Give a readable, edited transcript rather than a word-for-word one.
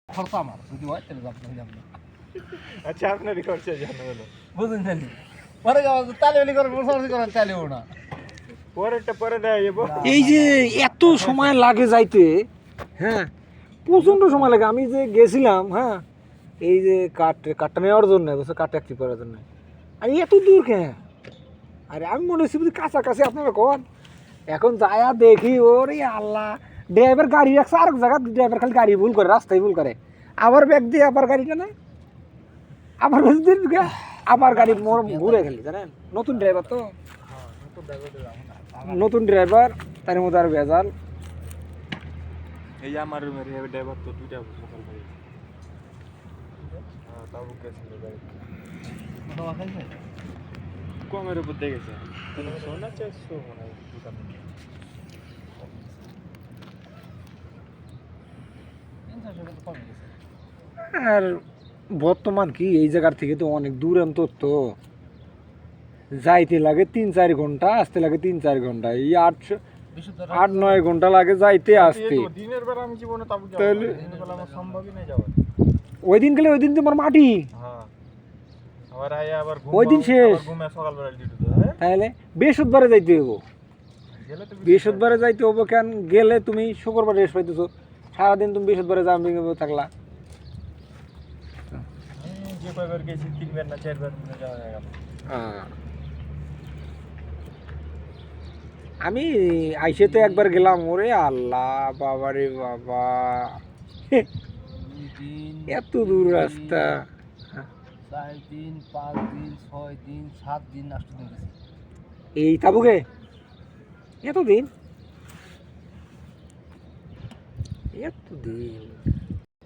খরচা আমার যদি হয় তাহলে আপনাকে জানবো। আচ্ছা আপনারই খরচা জানা হলো। বুঝুন জানি পরে তালিবালি করে বসাবসি করেন চালিও না। পরেরটা পরে দেওয়া যাবো। এই যে এত সময় লাগে যাইতে, হ্যাঁ প্রচণ্ড সময় লাগে। আমি যে গেছিলাম, হ্যাঁ এই যে কাঠটা নেওয়ার জন্য, বলছে কাঠ একটি করার জন্য, আর এত দূর কেন? আরে আমি মনে হচ্ছি বুঝি কাছাকাছি আপনারা কন। এখন যায়া দেখি ওরে আল্লাহ, ড্রাইভার গাড়ি রাখছে আর এক জায়গা, ড্রাইভার খালি গাড়ি ভুল করে, রাস্তায় ভুল করে, আবার ব্যাগ দিয়ে আবার গাড়িটা নেয়, আবার আবার গাড়ি ঘুরে খেলি জানেন। নতুন ড্রাইভার তো, নতুন ড্রাইভার, তার মধ্যে আর ভেজাল। এই যে আমার রুমের ড্রাইভার তো 2টা সকাল থেকে। হ্যাঁ তাও গেছিল গাড়ি। কমের উপর দেখেছে 300 না 400 মনে হয় দোকানে। আর বর্তমান কি এই জায়গার থেকে তো অনেক দূর অন্তর, তো যাইতে লাগে 3-4 ঘন্টা, আসতে লাগে 3-4 ঘন্টা, এই 8-9 ঘন্টা লাগে যাইতে আসতে। দিনের বেলা আমি জীবনে তাবু যাব না, তাহলে দিনের বেলা আমার সম্ভবই না যাওয়া। ওই দিন গেলে ওই দিন তোমার মাটি, হ্যাঁ আবার আয়া আবার ওই দিন শেষ। ঘুমে সকালবেলা ডিউটি তো তাহলে বৃহস্পতিবারে যাইতে হবো, গেলে তো বৃহস্পতিবারে যাইতে হবো। কেন গেলে তুমি শুক্রবার রেস্ট পাইতেছো, সারাদিন তুমি বৃহস্পতিবারে জাম্পিং থাকলা। যে কয়বার গেছি 3বার না 4বার যাওয়া হয়ে গেল। আমি আইসেতে একবার গেলাম, ওরে আল্লাহ বাবারে বাবা, 2 দিন এত দূর রাস্তা। 4 দিন 5 দিন 6 দিন 7 দিন 8 দিন গেছে। এই তাবুকে এতদিন, এতদিন